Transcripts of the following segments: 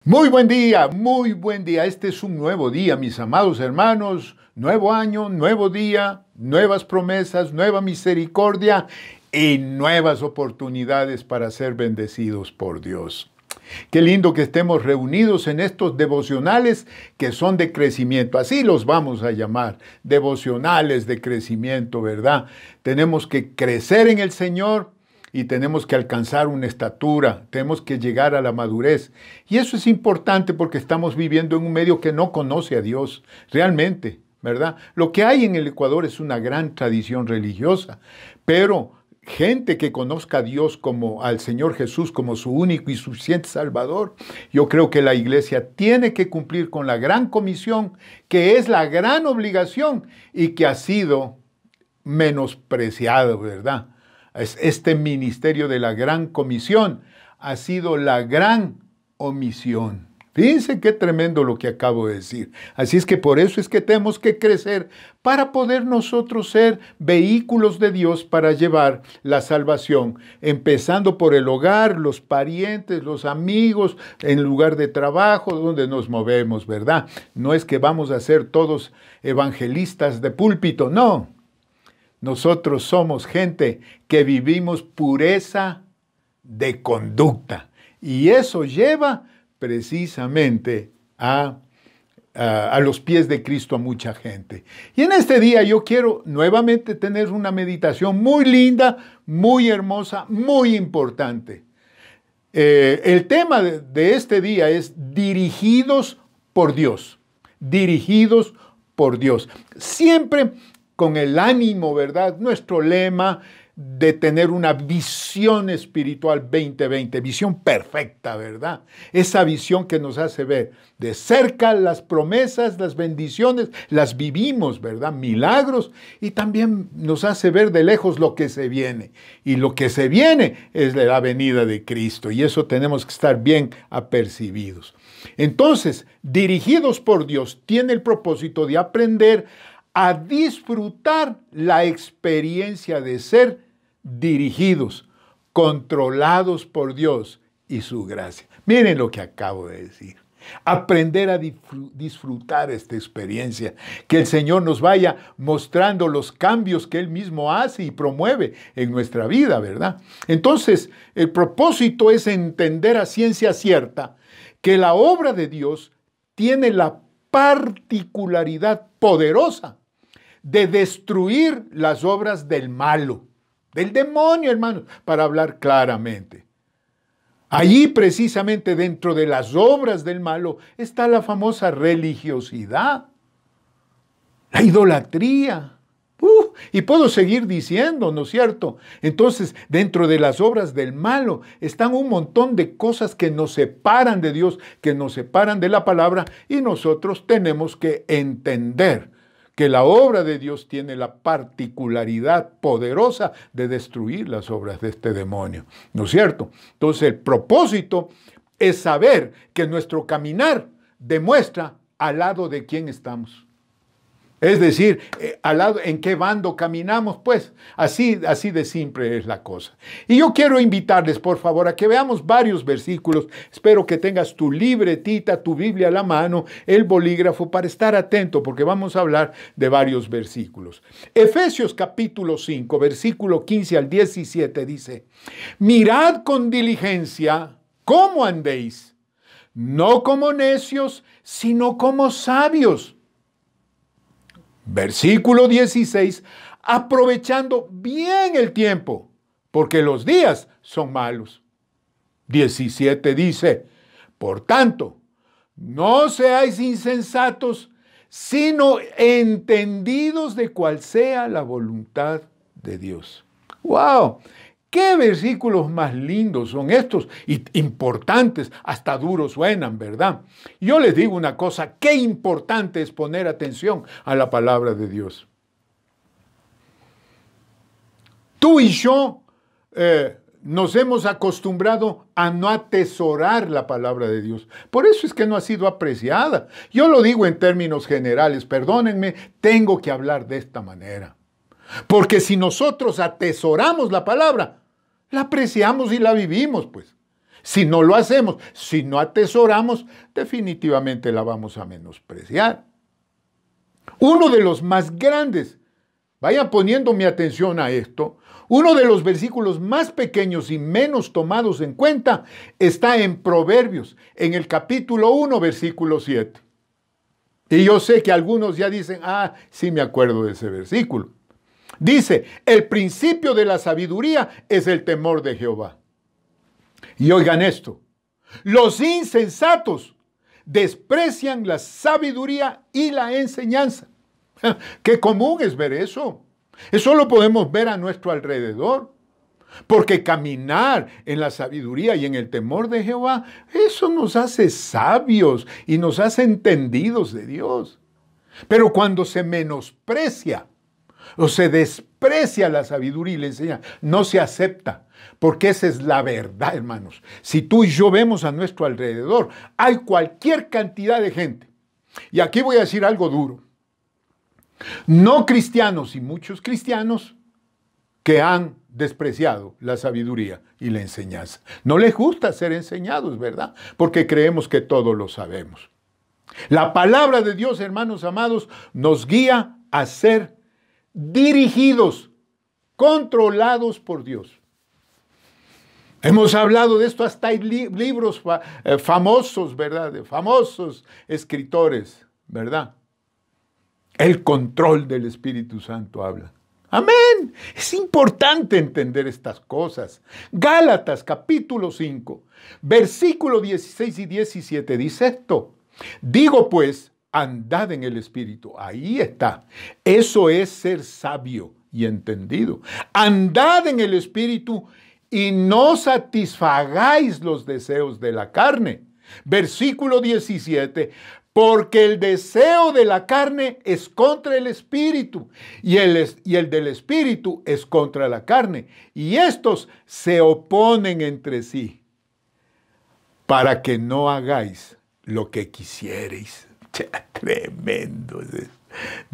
Muy buen día, muy buen día. Este es un nuevo día, mis amados hermanos. Nuevo año, nuevo día, nuevas promesas, nueva misericordia y nuevas oportunidades para ser bendecidos por Dios. Qué lindo que estemos reunidos en estos devocionales que son de crecimiento. Así los vamos a llamar, devocionales de crecimiento, ¿verdad? Tenemos que crecer en el Señor y tenemos que alcanzar una estatura, tenemos que llegar a la madurez. Y eso es importante porque estamos viviendo en un medio que no conoce a Dios, realmente, ¿verdad? Lo que hay en el Ecuador es una gran tradición religiosa, pero gente que conozca a Dios como al Señor Jesús como su único y suficiente Salvador, yo creo que la iglesia tiene que cumplir con la gran comisión, que es la gran obligación y que ha sido menospreciada, ¿verdad? Este ministerio de la gran comisión ha sido la gran omisión. Fíjense qué tremendo lo que acabo de decir. Así es que por eso es que tenemos que crecer para poder nosotros ser vehículos de Dios para llevar la salvación, empezando por el hogar, los parientes, los amigos, en el lugar de trabajo, donde nos movemos, ¿verdad? No es que vamos a ser todos evangelistas de púlpito, no. Nosotros somos gente que vivimos pureza de conducta. Y eso lleva precisamente a los pies de Cristo a mucha gente. Y en este día yo quiero nuevamente tener una meditación muy linda, muy hermosa, muy importante. El tema de este día es dirigidos por Dios. Dirigidos por Dios. Siempre con el ánimo, ¿verdad? Nuestro lema de tener una visión espiritual 2020, visión perfecta, ¿verdad? Esa visión que nos hace ver de cerca las promesas, las bendiciones, las vivimos, ¿verdad? Milagros, y también nos hace ver de lejos lo que se viene. Y lo que se viene es la venida de Cristo, y eso tenemos que estar bien apercibidos. Entonces, dirigidos por Dios, tiene el propósito de aprender a disfrutar la experiencia de ser dirigidos, controlados por Dios y su gracia. Miren lo que acabo de decir. Aprender a disfrutar esta experiencia, que el Señor nos vaya mostrando los cambios que Él mismo hace y promueve en nuestra vida, ¿verdad? Entonces, el propósito es entender a ciencia cierta que la obra de Dios tiene la particularidad poderosa de destruir las obras del malo, del demonio, hermanos, para hablar claramente. Allí, precisamente dentro de las obras del malo, está la famosa religiosidad, la idolatría. Y puedo seguir diciendo, ¿no es cierto? Entonces, dentro de las obras del malo están un montón de cosas que nos separan de Dios, que nos separan de la palabra, y nosotros tenemos que entender que la obra de Dios tiene la particularidad poderosa de destruir las obras de este demonio, ¿no es cierto? Entonces el propósito es saber que nuestro caminar demuestra al lado de quién estamos. Es decir, al lado, ¿en qué bando caminamos? Pues así de simple es la cosa. Y yo quiero invitarles, por favor, a que veamos varios versículos. Espero que tengas tu libretita, tu Biblia a la mano, el bolígrafo, para estar atento, porque vamos a hablar de varios versículos. Efesios capítulo 5, versículo 15 al 17 dice: mirad con diligencia cómo andéis, no como necios, sino como sabios. Versículo 16, aprovechando bien el tiempo, porque los días son malos. 17 dice: por tanto, no seáis insensatos, sino entendidos de cuál sea la voluntad de Dios. ¡Wow! ¡Qué versículos más lindos son estos! Y importantes, hasta duros suenan, ¿verdad? Yo les digo una cosa, qué importante es poner atención a la palabra de Dios. Tú y yo nos hemos acostumbrado a no atesorar la palabra de Dios. Por eso es que no ha sido apreciada. Yo lo digo en términos generales, perdónenme, tengo que hablar de esta manera. Porque si nosotros atesoramos la palabra, la apreciamos y la vivimos, pues. Si no lo hacemos, si no atesoramos, definitivamente la vamos a menospreciar. Uno de los más grandes, vayan poniendo mi atención a esto, uno de los versículos más pequeños y menos tomados en cuenta está en Proverbios, en el capítulo 1, versículo 7. Y yo sé que algunos ya dicen, sí me acuerdo de ese versículo. Dice, el principio de la sabiduría es el temor de Jehová. Y oigan esto, los insensatos desprecian la sabiduría y la enseñanza. Qué común es ver eso. Eso lo podemos ver a nuestro alrededor. Porque caminar en la sabiduría y en el temor de Jehová, eso nos hace sabios y nos hace entendidos de Dios. Pero cuando se menosprecia o se desprecia la sabiduría y la enseñanza, no se acepta. Porque esa es la verdad, hermanos. Si tú y yo vemos a nuestro alrededor, hay cualquier cantidad de gente. Y aquí voy a decir algo duro. No cristianos y muchos cristianos que han despreciado la sabiduría y la enseñanza. No les gusta ser enseñados, ¿verdad? Porque creemos que todo lo sabemos. La palabra de Dios, hermanos amados, nos guía a ser dirigidos, controlados por Dios. Hemos hablado de esto, hasta hay libros famosos, ¿verdad? De famosos escritores, ¿verdad? El control del Espíritu Santo habla. Amén. Es importante entender estas cosas. Gálatas capítulo 5, versículo 16 y 17 dice esto. Digo pues, andad en el Espíritu. Ahí está. Eso es ser sabio y entendido. Andad en el Espíritu y no satisfagáis los deseos de la carne. Versículo 17. Porque el deseo de la carne es contra el espíritu y el del espíritu es contra la carne. Y estos se oponen entre sí para que no hagáis lo que quisierais. Tremendo,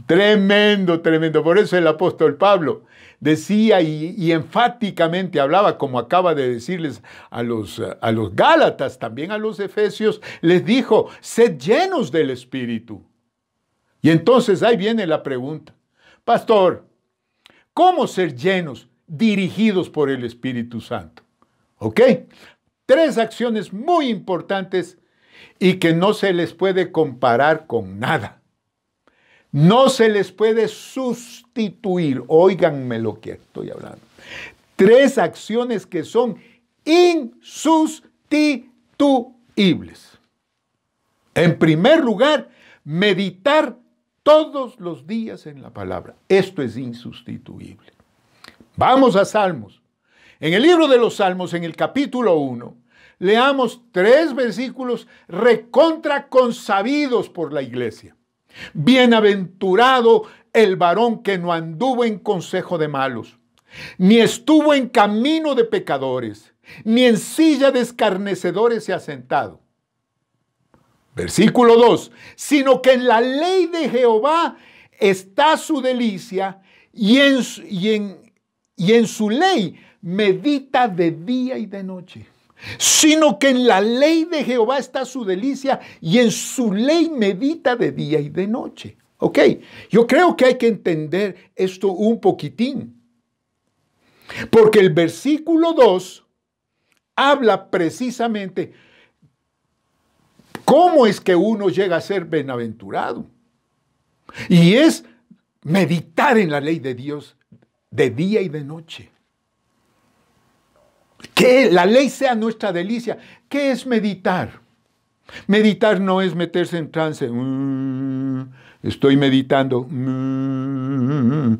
tremendo, tremendo. Por eso el apóstol Pablo decía y enfáticamente hablaba, como acaba de decirles a los Gálatas, también a los Efesios, les dijo, sed llenos del Espíritu. Y entonces ahí viene la pregunta, pastor, ¿cómo ser llenos, dirigidos por el Espíritu Santo? ¿Ok? 3 acciones muy importantes y que no se les puede comparar con nada. No se les puede sustituir. Óiganme lo que estoy hablando. 3 acciones que son insustituibles. En primer lugar, meditar todos los días en la palabra. Esto es insustituible. Vamos a Salmos. En el libro de los Salmos, en el capítulo 1, leamos 3 versículos recontra consabidos por la iglesia. Bienaventurado el varón que no anduvo en consejo de malos, ni estuvo en camino de pecadores, ni en silla de escarnecedores se ha sentado. Versículo 2, sino que en la ley de Jehová está su delicia y en su ley medita de día y de noche. Sino que en la ley de Jehová está su delicia y en su ley medita de día y de noche. Ok, yo creo que hay que entender esto un poquitín. Porque el versículo 2 habla precisamente cómo es que uno llega a ser bienaventurado. Y es meditar en la ley de Dios de día y de noche. Que la ley sea nuestra delicia. ¿Qué es meditar? Meditar no es meterse en trance. Estoy meditando. No.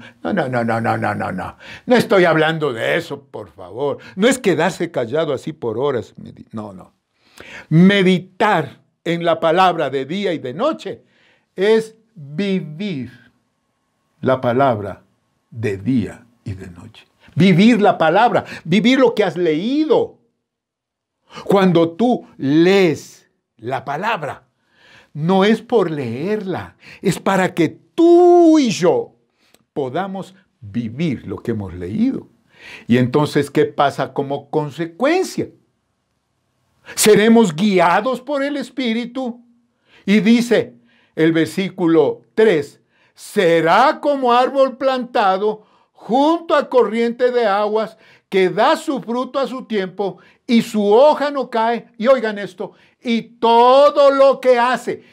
No estoy hablando de eso, por favor. No es quedarse callado así por horas. No. Meditar en la palabra de día y de noche es vivir la palabra de día y de noche. Vivir la palabra, vivir lo que has leído. Cuando tú lees la palabra, no es por leerla, es para que tú y yo podamos vivir lo que hemos leído. Y entonces, ¿qué pasa como consecuencia? Seremos guiados por el Espíritu. Y dice el versículo 3, será como árbol plantado junto a corriente de aguas, que da su fruto a su tiempo y su hoja no cae. Y oigan esto, y todo lo que hace,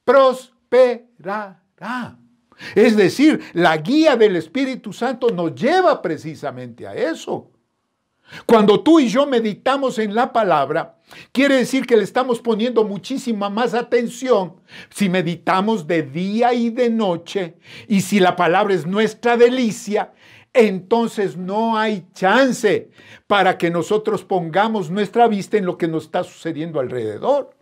prosperará. Es decir, la guía del Espíritu Santo nos lleva precisamente a eso. Cuando tú y yo meditamos en la palabra, quiere decir que le estamos poniendo muchísima más atención. Si meditamos de día y de noche, y si la palabra es nuestra delicia, entonces no hay chance para que nosotros pongamos nuestra vista en lo que nos está sucediendo alrededor.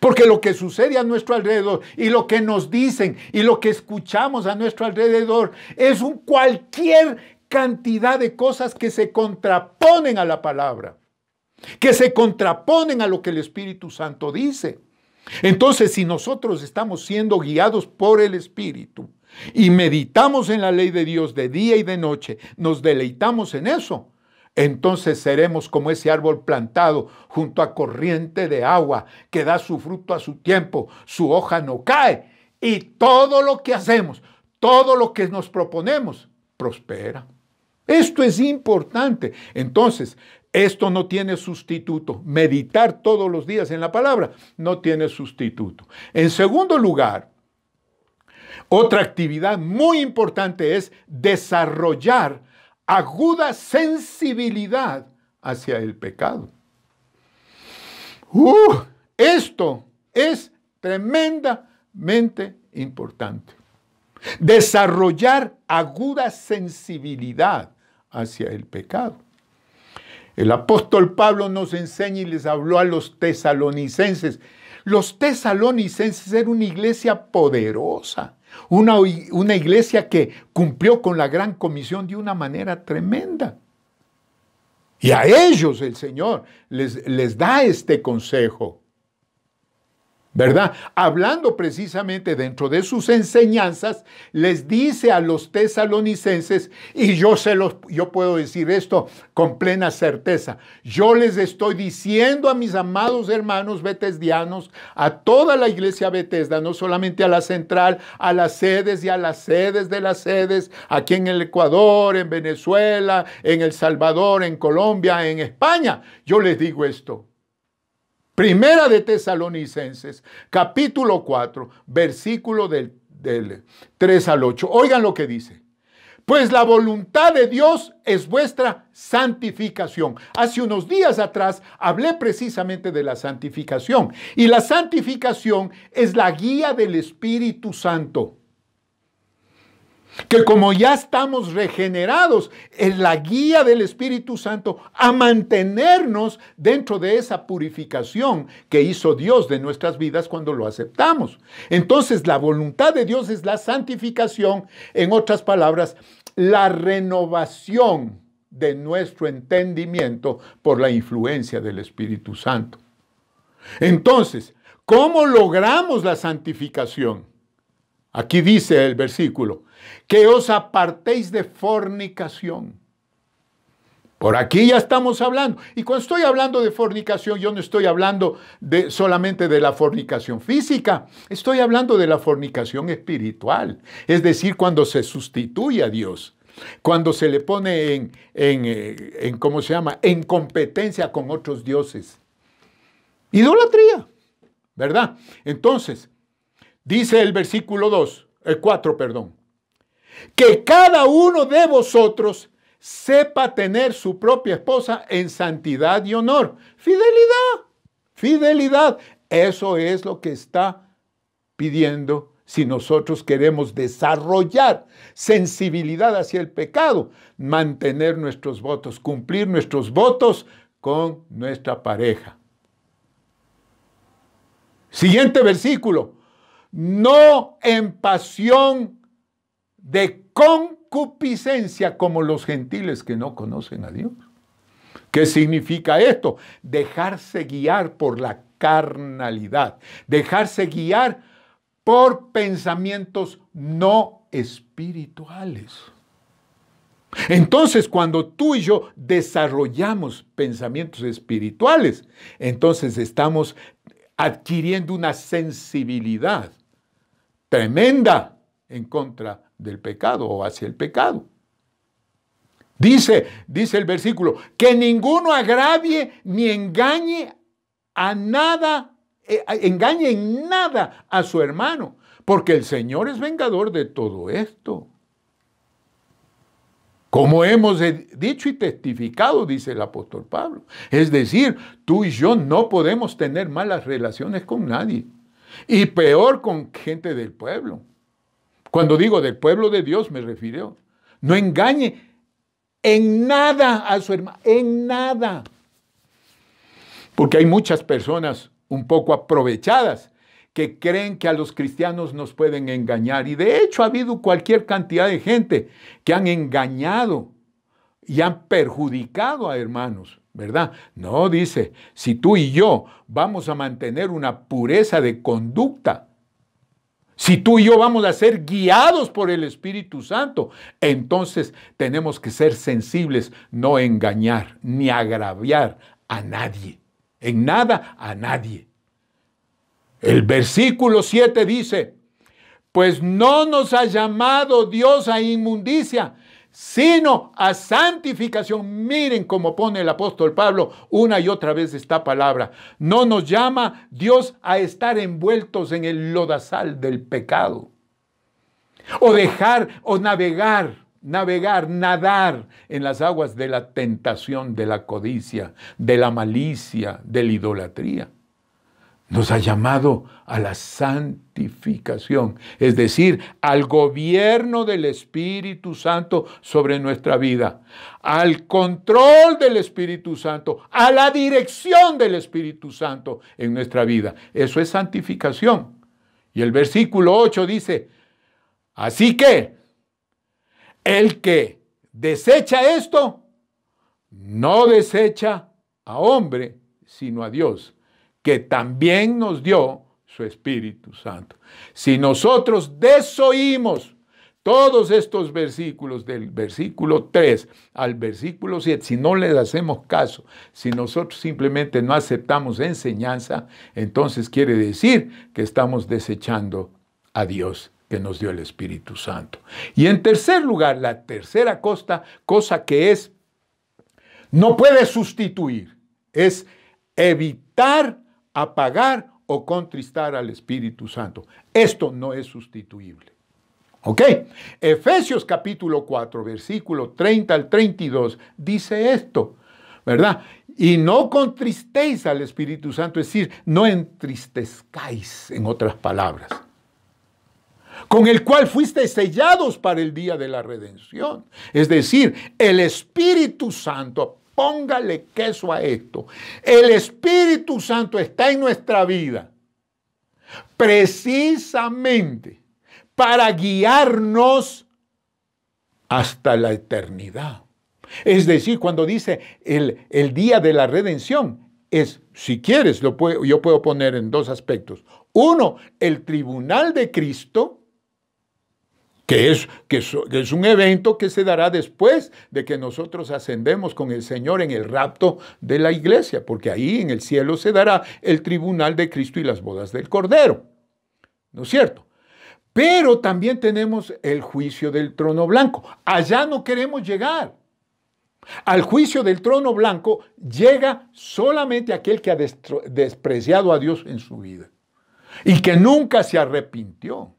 Porque lo que sucede a nuestro alrededor y lo que nos dicen y lo que escuchamos a nuestro alrededor es cualquier cantidad de cosas que se contraponen a la palabra, que se contraponen a lo que el Espíritu Santo dice. Entonces, si nosotros estamos siendo guiados por el Espíritu y meditamos en la ley de Dios de día y de noche, nos deleitamos en eso, entonces seremos como ese árbol plantado junto a corriente de agua, que da su fruto a su tiempo, su hoja no cae, y todo lo que hacemos, todo lo que nos proponemos, prospera. Esto es importante. Entonces, esto no tiene sustituto. Meditar todos los días en la palabra no tiene sustituto. En segundo lugar, otra actividad muy importante es desarrollar aguda sensibilidad hacia el pecado. Esto es tremendamente importante. Desarrollar aguda sensibilidad hacia el pecado. El apóstol Pablo nos enseña y les habló a los tesalonicenses. Los tesalonicenses eran una iglesia poderosa, una iglesia que cumplió con la gran comisión de una manera tremenda. Y a ellos el Señor les da este consejo, ¿verdad? Hablando precisamente dentro de sus enseñanzas, les dice a los tesalonicenses, y yo puedo decir esto con plena certeza, yo les estoy diciendo a mis amados hermanos betesdianos, a toda la iglesia Betesda, no solamente a la central, a las sedes y a las sedes de las sedes, aquí en el Ecuador, en Venezuela, en El Salvador, en Colombia, en España, yo les digo esto. Primera de Tesalonicenses, capítulo 4, versículo del 3 al 8. Oigan lo que dice. Pues la voluntad de Dios es vuestra santificación. Hace unos días atrás hablé precisamente de la santificación. Y la santificación es la guía del Espíritu Santo. Que como ya estamos regenerados, es la guía del Espíritu Santo a mantenernos dentro de esa purificación que hizo Dios de nuestras vidas cuando lo aceptamos. Entonces, la voluntad de Dios es la santificación, en otras palabras, la renovación de nuestro entendimiento por la influencia del Espíritu Santo. Entonces, ¿cómo logramos la santificación? Aquí dice el versículo, que os apartéis de fornicación. Por aquí ya estamos hablando. Y cuando estoy hablando de fornicación, yo no estoy hablando solamente de la fornicación física. Estoy hablando de la fornicación espiritual. Es decir, cuando se sustituye a Dios. Cuando se le pone ¿cómo se llama? En competencia con otros dioses. Idolatría, ¿verdad? Entonces, dice el versículo 4, que cada uno de vosotros sepa tener su propia esposa en santidad y honor. Fidelidad. Eso es lo que está pidiendo si nosotros queremos desarrollar sensibilidad hacia el pecado, mantener nuestros votos, cumplir nuestros votos con nuestra pareja. Siguiente versículo. No en pasión de concupiscencia como los gentiles que no conocen a Dios. ¿Qué significa esto? Dejarse guiar por la carnalidad, dejarse guiar por pensamientos no espirituales. Entonces, cuando tú y yo desarrollamos pensamientos espirituales, entonces estamos adquiriendo una sensibilidad tremenda en contra del pecado o hacia el pecado. Dice el versículo, que ninguno agravie ni engañe a nada, engañe en nada a su hermano, porque el Señor es vengador de todo esto. Como hemos dicho y testificado, dice el apóstol Pablo. Es decir, tú y yo no podemos tener malas relaciones con nadie. Y peor con gente del pueblo. Cuando digo del pueblo de Dios me refiero. No engañe en nada a su hermano, en nada. Porque hay muchas personas un poco aprovechadas que creen que a los cristianos nos pueden engañar. Y de hecho ha habido cualquier cantidad de gente que han engañado y han perjudicado a hermanos, ¿verdad? No, dice, si tú y yo vamos a mantener una pureza de conducta, si tú y yo vamos a ser guiados por el Espíritu Santo, entonces tenemos que ser sensibles, no engañar ni agraviar a nadie, en nada a nadie. El versículo 7 dice, pues no nos ha llamado Dios a inmundicia, sino a santificación. Miren cómo pone el apóstol Pablo una y otra vez esta palabra. No nos llama Dios a estar envueltos en el lodazal del pecado. O nadar en las aguas de la tentación, de la codicia, de la malicia, de la idolatría. Nos ha llamado a la santificación, es decir, al gobierno del Espíritu Santo sobre nuestra vida, al control del Espíritu Santo, a la dirección del Espíritu Santo en nuestra vida. Eso es santificación. Y el versículo 8 dice, así que el que desecha esto, no desecha a hombre, sino a Dios, que también nos dio su Espíritu Santo. Si nosotros desoímos todos estos versículos, del versículo 3 al versículo 7, si no les hacemos caso, si nosotros simplemente no aceptamos enseñanza, entonces quiere decir que estamos desechando a Dios que nos dio el Espíritu Santo. Y en tercer lugar, la tercera cosa que no puede sustituir, es evitar apagar o contristar al Espíritu Santo. Esto no es sustituible. ¿Ok? Efesios capítulo 4, versículo 30 al 32, dice esto, ¿verdad? Y no contristéis al Espíritu Santo, es decir, no entristezcáis, en otras palabras, con el cual fuisteis sellados para el día de la redención. Es decir, el Espíritu Santo, póngale queso a esto. El Espíritu Santo está en nuestra vida precisamente para guiarnos hasta la eternidad. Es decir, cuando dice el día de la redención, si quieres, yo puedo poner en dos aspectos. Uno, el tribunal de Cristo, que es un evento que se dará después de que nosotros ascendemos con el Señor en el rapto de la iglesia, porque ahí en el cielo se dará el tribunal de Cristo y las bodas del Cordero, ¿no es cierto? Pero también tenemos el juicio del trono blanco. Allá no queremos llegar. Al juicio del trono blanco llega solamente aquel que ha despreciado a Dios en su vida y que nunca se arrepintió.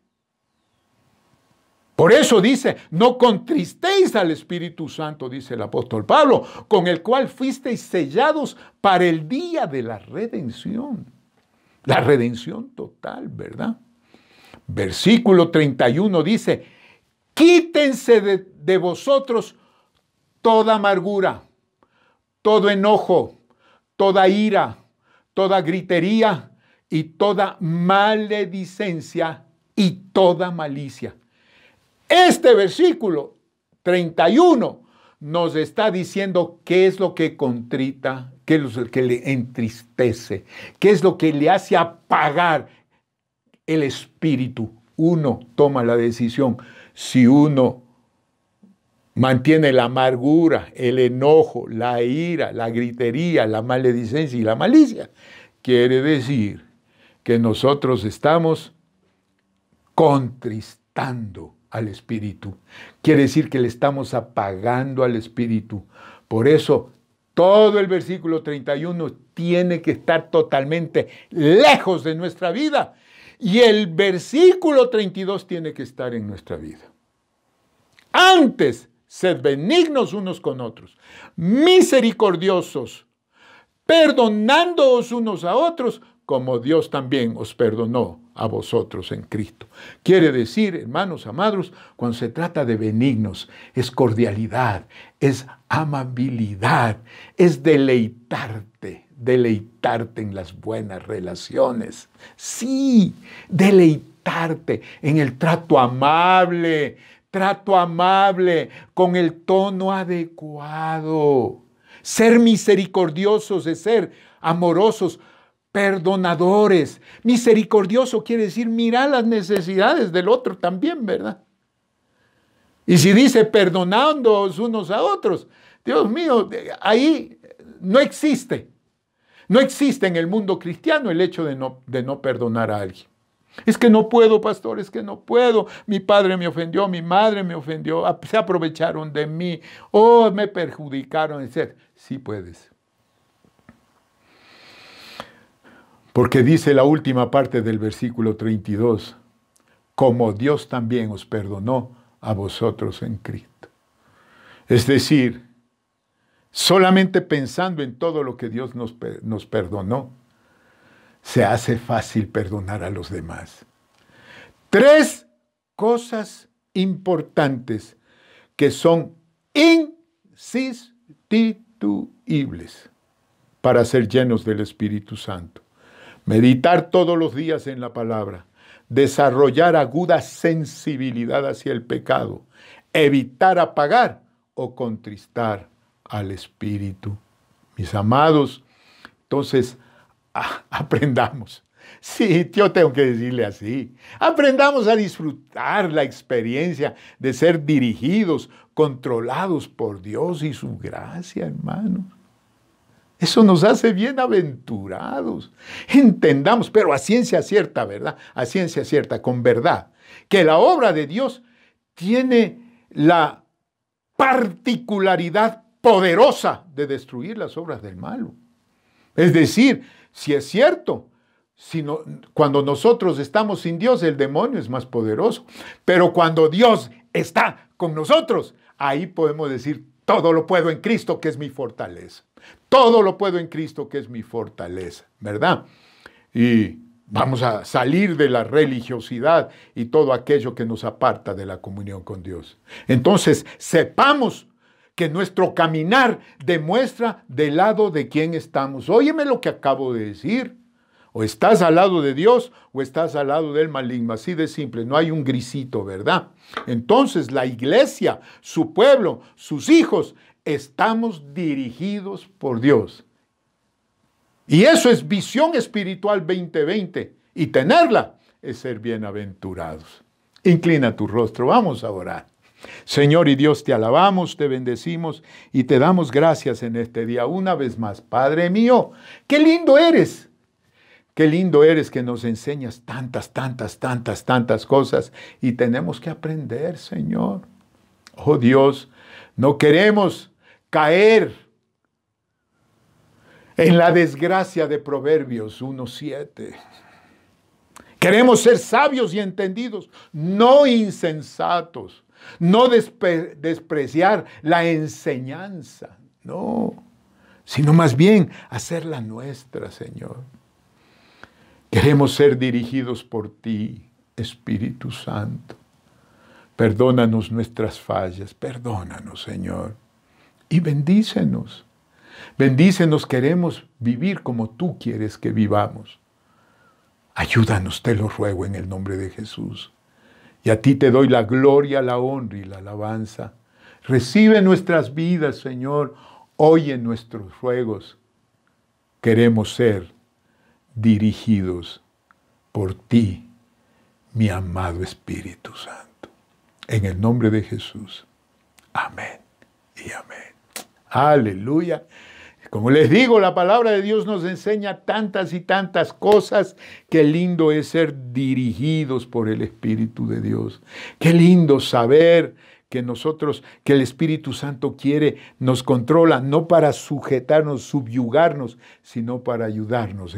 Por eso dice, no contristéis al Espíritu Santo, dice el apóstol Pablo, con el cual fuisteis sellados para el día de la redención. La redención total, ¿verdad? Versículo 31 dice, quítense de vosotros toda amargura, todo enojo, toda ira, toda gritería y toda maledicencia y toda malicia. Este versículo 31 nos está diciendo qué es lo que contrita, qué es lo que le entristece, qué es lo que le hace apagar el espíritu. Uno toma la decisión, si uno mantiene la amargura, el enojo, la ira, la gritería, la maledicencia y la malicia. Quiere decir que nosotros estamos contristando al Espíritu. Quiere decir que le estamos apagando al Espíritu. Por eso, todo el versículo 31 tiene que estar totalmente lejos de nuestra vida. Y el versículo 32 tiene que estar en nuestra vida. Antes, sed benignos unos con otros, misericordiosos, perdonándoos unos a otros, como Dios también os perdonó a vosotros en Cristo. Quiere decir, hermanos amados, cuando se trata de benignos, es cordialidad, es amabilidad, es deleitarte en las buenas relaciones. Sí, deleitarte en el trato amable, con el tono adecuado. Ser misericordiosos es ser amorosos, perdonadores. Misericordioso quiere decir mirar las necesidades del otro también, ¿verdad? Y si dice perdonándoos unos a otros, Dios mío, ahí no existe. No existe en el mundo cristiano el hecho de no perdonar a alguien. Es que no puedo, pastor, es que no puedo. Mi padre me ofendió, mi madre me ofendió, se aprovecharon de mí, me perjudicaron, etc. Sí puedes. Porque dice la última parte del versículo 32, como Dios también os perdonó a vosotros en Cristo. Es decir, solamente pensando en todo lo que Dios nos perdonó, se hace fácil perdonar a los demás. 3 cosas importantes que son insustituibles para ser llenos del Espíritu Santo. Meditar todos los días en la palabra, desarrollar aguda sensibilidad hacia el pecado, evitar apagar o contristar al Espíritu. Mis amados, entonces, aprendamos. Sí, yo tengo que decirle así. Aprendamos a disfrutar la experiencia de ser dirigidos, controlados por Dios y su gracia, hermanos. Eso nos hace bienaventurados. Entendamos, pero a ciencia cierta, ¿verdad? A ciencia cierta, con verdad, que la obra de Dios tiene la particularidad poderosa de destruir las obras del malo. Es decir, si es cierto, cuando nosotros estamos sin Dios, el demonio es más poderoso. Pero cuando Dios está con nosotros, ahí podemos decir, todo lo puedo en Cristo, que es mi fortaleza. Todo lo puedo en Cristo, que es mi fortaleza, ¿verdad? Y vamos a salir de la religiosidad y todo aquello que nos aparta de la comunión con Dios. Entonces, sepamos que nuestro caminar demuestra del lado de quién estamos. Óyeme lo que acabo de decir. O estás al lado de Dios o estás al lado del maligno. Así de simple, no hay un grisito, ¿verdad? Entonces la iglesia, su pueblo, sus hijos, estamos dirigidos por Dios. Y eso es visión espiritual 2020. Y tenerla es ser bienaventurados. Inclina tu rostro, vamos a orar. Señor y Dios, te alabamos, te bendecimos y te damos gracias en este día una vez más. Padre mío, qué lindo eres. Qué lindo eres que nos enseñas tantas cosas y tenemos que aprender, Señor. Oh Dios, no queremos caer en la desgracia de Proverbios 1:7. Queremos ser sabios y entendidos, no insensatos, no despreciar la enseñanza, no, sino más bien hacerla nuestra, Señor. Queremos ser dirigidos por ti, Espíritu Santo. Perdónanos nuestras fallas, perdónanos, Señor, y bendícenos. Bendícenos, queremos vivir como tú quieres que vivamos. Ayúdanos, te lo ruego en el nombre de Jesús. Y a ti te doy la gloria, la honra y la alabanza. Recibe nuestras vidas, Señor. Oye nuestros ruegos. Queremos ser dirigidos por ti, mi amado Espíritu Santo. En el nombre de Jesús. Amén y amén. Aleluya. Como les digo, la palabra de Dios nos enseña tantas y tantas cosas. Qué lindo es ser dirigidos por el Espíritu de Dios. Qué lindo saber que que el Espíritu Santo nos controla, no para sujetarnos, subyugarnos, sino para ayudarnos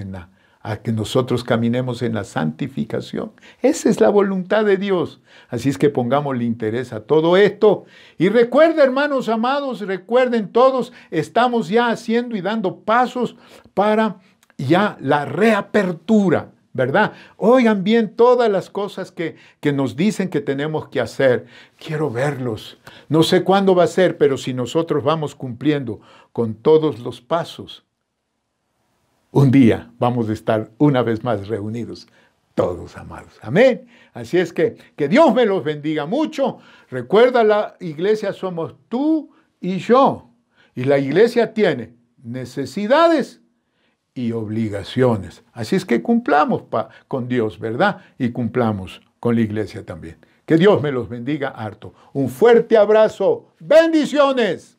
a que nosotros caminemos en la santificación. Esa es la voluntad de Dios. Así es que pongámosle interés a todo esto. Y recuerden, hermanos amados, recuerden todos, estamos ya haciendo y dando pasos para ya la reapertura, ¿verdad? Oigan bien todas las cosas que nos dicen que tenemos que hacer. Quiero verlos. No sé cuándo va a ser, pero si nosotros vamos cumpliendo con todos los pasos, un día vamos a estar una vez más reunidos, todos amados. Amén. Así es que Dios me los bendiga mucho. Recuerda, la iglesia somos tú y yo. Y la iglesia tiene necesidades y obligaciones. Así es que cumplamos con Dios, ¿verdad? Y cumplamos con la iglesia también. Que Dios me los bendiga harto. Un fuerte abrazo. Bendiciones.